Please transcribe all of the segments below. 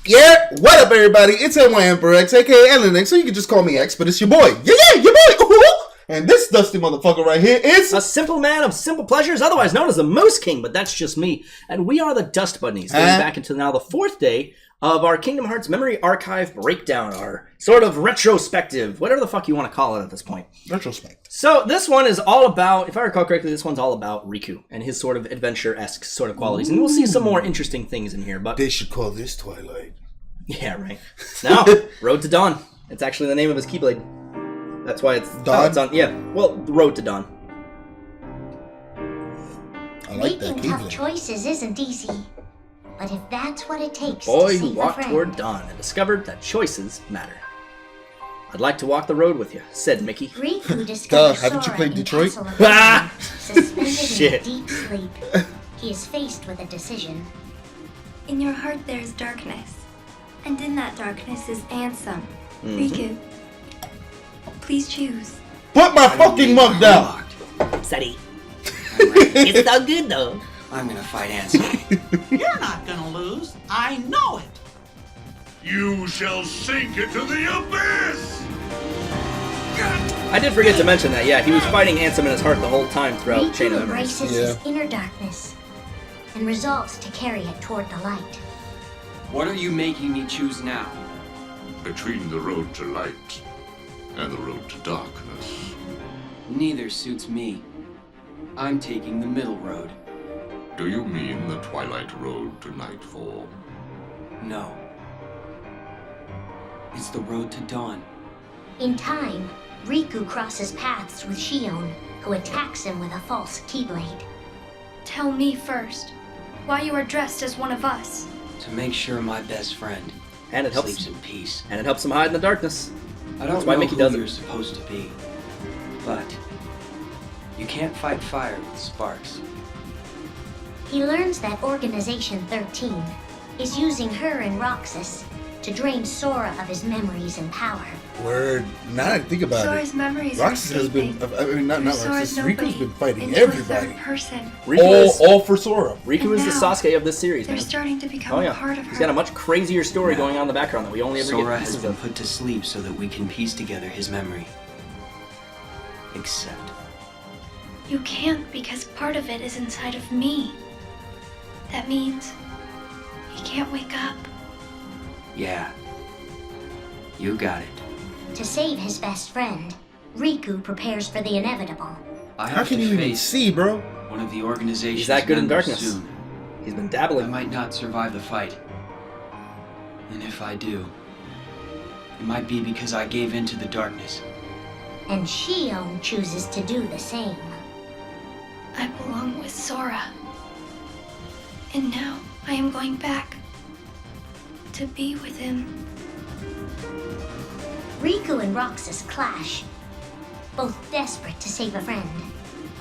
Yeah, what up, everybody? It's NY Emperor X, aka Ellen, so you can just call me X, but it's your boy. Yeah, your boy. Ooh. And this dusty motherfucker right here is a simple man of simple pleasures, otherwise known as the Moose King, but that's just me. And we are the Dust Budnies, going back into now the fourth day of our Kingdom Hearts Memory Archive breakdown, our sort of retrospective, whatever the fuck you want to call it at this point. Retrospective. So this one is all about, if I recall correctly, this one's all about Riku and his sort of adventure-esque sort of qualities. And we'll see some more interesting things in here. But they should call this Twilight. Yeah, right. Now, Road to Dawn. It's actually the name of his Keyblade. That's why it's Dawn. It's on. Yeah, well, Road to Dawn. I like that Making tough Keyblade. choices isn't easy, but if that's what it takes The boy to who save a walked friend, toward dawn and discovered that choices matter. I'd like to walk the road with you, said Mickey. Riku discovers haven't you Sora played in Detroit? Castle of Ah! Illusion, suspended Shit. in a deep sleep. He is faced with a decision. In your heart there is darkness, and in that darkness is Ansem. Riku, please choose. Put my fucking mug down. Seti. It's so good though. I'm gonna fight Ansem. You're not gonna lose. I know it. You shall sink into the abyss! I did forget to mention that, yeah, he was fighting Ansem in his heart the whole time throughout Chain Riku of Memories. embraces his inner darkness and resolves to carry it toward the light. What are you making me choose now? Between the road to light and the road to darkness. Neither suits me. I'm taking the middle road. Do you mean the Twilight Road to Nightfall? No. It's the road to dawn. In time, Riku crosses paths with Shion, who attacks him with a false Keyblade. Tell me first, why you are dressed as one of us. To make sure my best friend And it helps. sleeps in peace. And it helps him hide in the darkness. I don't That's why know Mickey who does it. you're supposed to be, but you can't fight fire with sparks. He learns that Organization 13 is using her and Roxas to drain Sora of his memories and power. Word. Now that I think about Sora's it, memories are Roxas has been, escaping. I mean, not Sora's Roxas, Riku's been fighting into a everybody. third person. All for Sora. Riku And is the now, Sasuke of this series, They're man. starting to become Oh yeah, part of her. he's got a much crazier story going on in the background that we only ever Sora get has pieces been of. put to sleep so that we can piece together his memory. Except You can't because part of it is inside of me. That means he can't wake up. yeah. You got it. To save his best friend, Riku prepares for the inevitable. I How have can to you even face see, bro? one of the organization's He's that good in members darkness. soon. He's been I dabbling. might not survive the fight. And if I do, it might be because I gave in to the darkness. And Shion chooses to do the same. I belong with Sora. And now I am going back to be with him. Riku and Roxas clash, both desperate to save a friend.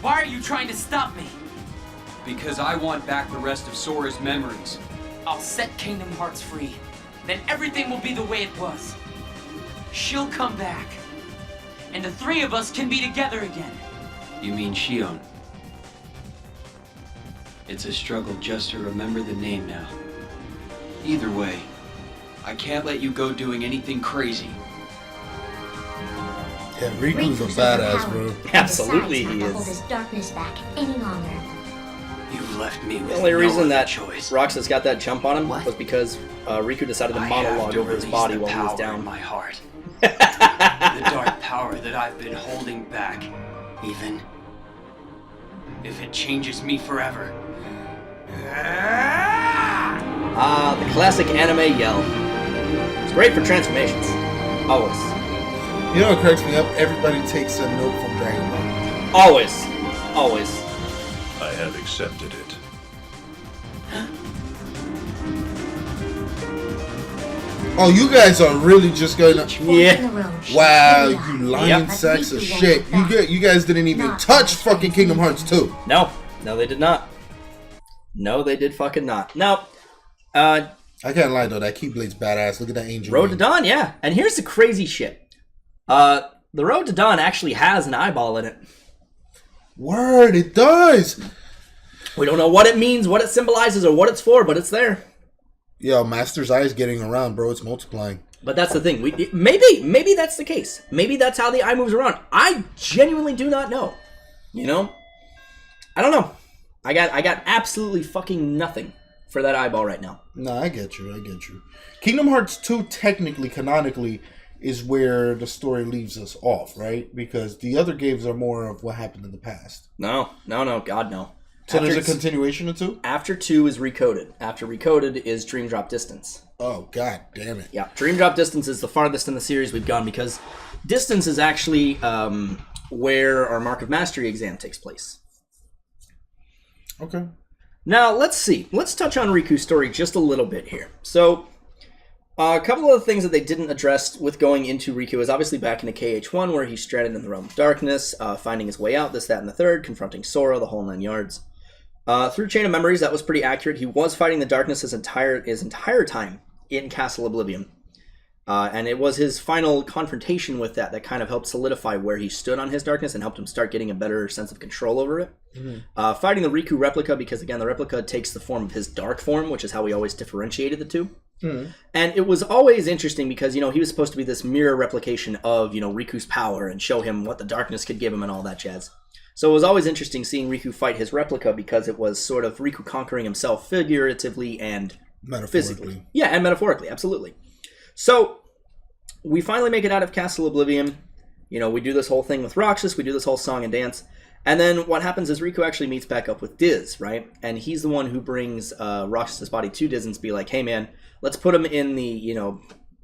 Why are you trying to stop me? Because I want back the rest of Sora's memories. I'll set Kingdom Hearts free. Then everything will be the way it was. She'll come back. And the three of us can be together again. You mean Shion? It's a struggle just to remember the name now. Either way, I can't let you go doing anything crazy. Yeah, Riku's a Riku's badass, overpowered bro. and Absolutely decides he not to is. hold his darkness back any longer. You've left me with The only no reason other that choice. Roxas got that jump on him What? was because Riku decided to I monologue have to over his release body the while he was power down. in my heart. The dark power that I've been holding back, even if it changes me forever. Ah, the classic anime yell. It's great for transformations. Always. You know what cracks me up? Everybody takes a note from Dragon Ball. Always. Always. I have accepted it. Oh, you guys are really just gonna... Each fork Yeah. in the road shows Wow, who they you are. lying But sacks of Riku won't shit. look back. You guys didn't even Not touch for fucking Kingdom Hearts 2. No. No, they did not. No, they did fucking not. Now, I can't lie though, that Keyblade's badass. Look at that angel. Road to wing. Dawn, yeah. And here's the crazy shit. The Road to Dawn actually has an eyeball in it. Word, it does. We don't know what it means, what it symbolizes, or what it's for, but it's there. Yo, Master's Eye is getting around, bro. It's multiplying. But that's the thing. Maybe that's the case. Maybe that's how the eye moves around. I genuinely do not know. You know? I don't know. I got absolutely fucking nothing for that eyeball right now. No, I get you. Kingdom Hearts 2 technically, canonically, is where the story leaves us off, right? Because the other games are more of what happened in the past. No, God, no. So there's a continuation of 2? After 2 is Recoded. After Recoded is Dream Drop Distance. Oh, god damn it. Yeah, Dream Drop Distance is the farthest in the series we've gone because Distance is actually where our Mark of Mastery exam takes place. Okay. Now, let's see. Let's touch on Riku's story just a little bit here. So, a couple of the things that they didn't address with going into Riku is obviously back into KH1, where he's stranded in the Realm of Darkness, finding his way out, this, that, and the third, confronting Sora, the whole 9 yards. Through Chain of Memories, that was pretty accurate. He was fighting the darkness his entire time in Castle Oblivion. And it was his final confrontation with that kind of helped solidify where he stood on his darkness and helped him start getting a better sense of control over it. Mm-hmm. Fighting the Riku replica, because again, the replica takes the form of his dark form, which is how we always differentiated the two. Mm-hmm. And it was always interesting because, he was supposed to be this mirror replication of, Riku's power and show him what the darkness could give him and all that jazz. So it was always interesting seeing Riku fight his replica because it was sort of Riku conquering himself figuratively and physically. Yeah, and metaphorically, absolutely. So we finally make it out of Castle Oblivion. We do this whole thing with Roxas, we do this whole song and dance. And then what happens is Riku actually meets back up with Diz, right? And he's the one who brings Roxas's body to Diz and be like, hey man, let's put him in the,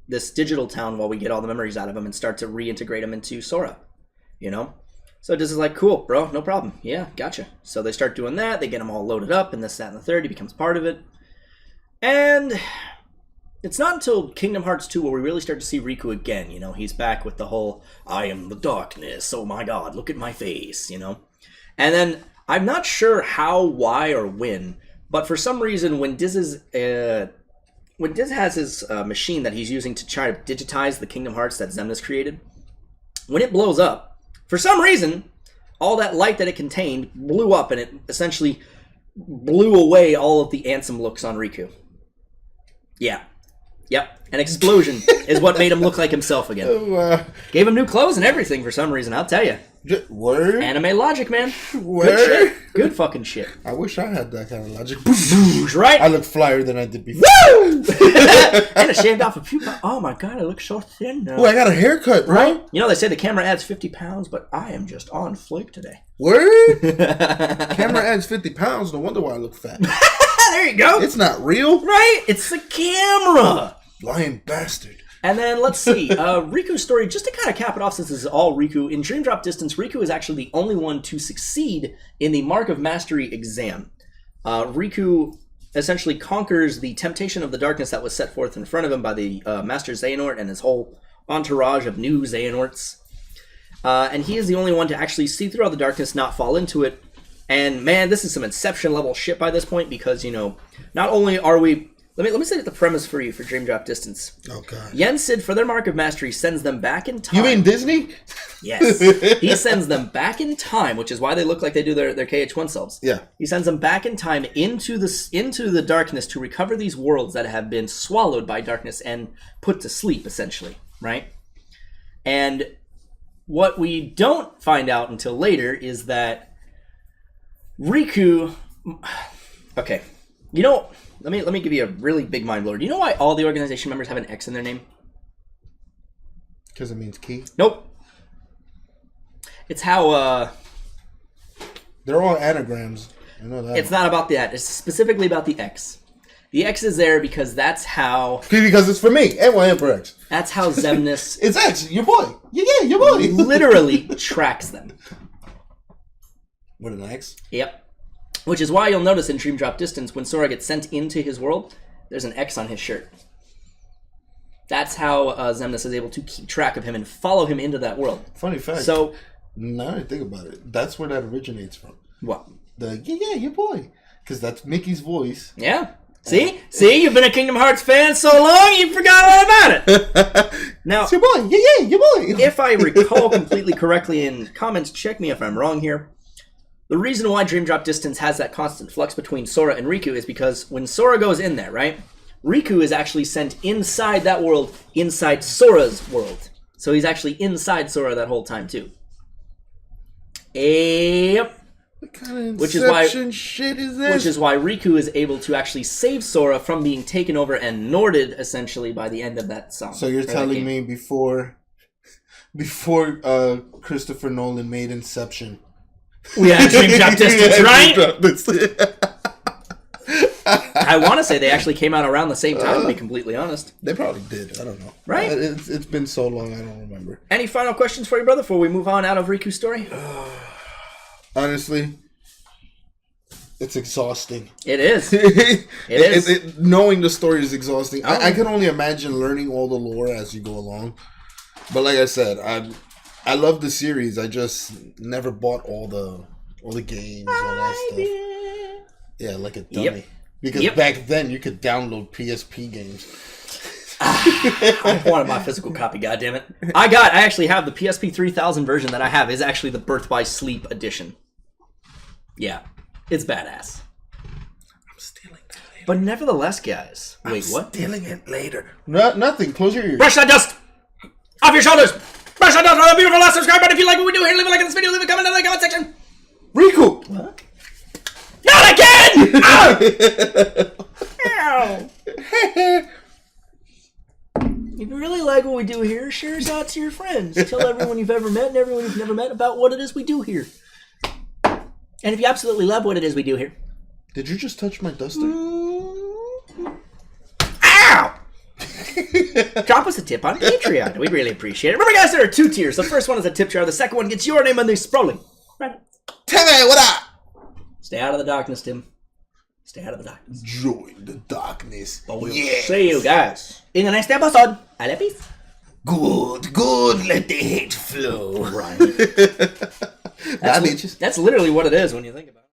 this digital town while we get all the memories out of him and start to reintegrate him into Sora, So Diz is like, cool, bro, no problem. Yeah, gotcha. So they start doing that. They get him all loaded up and this, that, and the third. He becomes part of it. And it's not until Kingdom Hearts 2 where we really start to see Riku again. He's back with the whole, I am the darkness. Oh my god, look at my face, And then I'm not sure how, why, or when, but for some reason when Diz has his machine that he's using to try to digitize the Kingdom Hearts that Xemnas created, when it blows up, for some reason, all that light that it contained blew up and it essentially blew away all of the Ansem looks on Riku. Yeah. Yep. An explosion is what made him look like himself again. Gave him new clothes and everything for some reason, I'll tell you. Word? Anime logic, man. Word? Good shit. Good fucking shit. I wish I had that kind of logic. Right? I look flyer than I did before. Woo! And I shaved off a few pounds. Oh my god, I look so thin now. Oh, I got a haircut, bro. Right? They say the camera adds 50 pounds, but I am just on flake today. Word? Camera adds 50 pounds, no wonder why I look fat. There you go. It's not real. Right? It's the camera. Lying bastard. And then let's see, Riku's story, just to kind of cap it off since this is all Riku, in Dream Drop Distance, Riku is actually the only one to succeed in the Mark of Mastery exam. Riku essentially conquers the temptation of the darkness that was set forth in front of him by the Master Xehanort and his whole entourage of new Xehanorts. And he is the only one to actually see through all the darkness, not fall into it. And man, this is some Inception level shit by this point because, not only are we... Let me set the premise for you for Dream Drop Distance. Oh, God. Yensid, for their Mark of Mastery, sends them back in time. You mean Disney? Yes. He sends them back in time, which is why they look like they do their KH1 selves. Yeah. He sends them back in time into the darkness to recover these worlds that have been swallowed by darkness and put to sleep, essentially. Right? And what we don't find out until later is that Riku... Okay. Let me give you a really big mind blower. Do you know why all the organization members have an X in their name? Because it means key? Nope. It's how, They're all anagrams. I know that. It's not about that. It's specifically about the X. The X is there because that's how... Because it's for me. NYM for X. That's how Xemnas... It's X, your boy. Yeah, your boy. Literally tracks them. With an X? Yep. Which is why you'll notice in Dream Drop Distance, when Sora gets sent into his world, there's an X on his shirt. That's how Xemnas is able to keep track of him and follow him into that world. Funny fact. So, now that I think about it, that's where that originates from. What? The your boy. Because that's Mickey's voice. Yeah. See? You've been a Kingdom Hearts fan so long, you forgot all about it. Now, it's your boy. Yeah, your boy. If I recall completely correctly in comments, check me if I'm wrong here. The reason why Dream Drop Distance has that constant flux between Sora and Riku is because when Sora goes in there, right? Riku is actually sent inside that world, inside Sora's world. So he's actually inside Sora that whole time too. Yep. What kind of Which is why shit is this? Which is why Riku is able to actually save Sora from being taken over and Norded essentially by the end of that song. So you're telling me before Christopher Nolan made Inception, we had Dream Drop Distance, right? I want to say they actually came out around the same time, to be completely honest. They probably did. I don't know. Right? It's been so long, I don't remember. Any final questions for you, brother, before we move on out of Riku's story? Honestly, it's exhausting. It is. It is. Knowing the story is exhausting. Oh. I can only imagine learning all the lore as you go along. But like I said, I love the series. I just never bought all the games, all that stuff. Yeah, like a dummy. Yep. Because back then you could download PSP games. I wanted my physical copy, goddammit. I actually have the PSP 3000 version that I have is actually the Birth by Sleep edition. Yeah, it's badass. I'm stealing that later. But nevertheless, guys. Wait, what? Stealing it later. Nothing. Close your ears. Brush that dust off your shoulders. Brush that dust on the beautiful last subscribe button. If you like what we do here, leave a like in this video. Leave a comment in the comment section. Riku! What? Not again! Ow! If you really like what we do here, share us out to your friends. Tell everyone you've ever met and everyone you've never met about what it is we do here. And if you absolutely love what it is we do here. Did you just touch my duster? Ow! Drop us a tip on Patreon. We'd really appreciate it. Remember, guys, there are 2 tiers. The first one is a tip jar. The second one gets your name on the scrolling. Right. Timmy, what up? Stay out of the darkness, Tim. Stay out of the darkness. Join the darkness. But we'll see you guys in the next episode. I love peace. Good. Let the hate flow. Right. That's literally what it is when you think about it.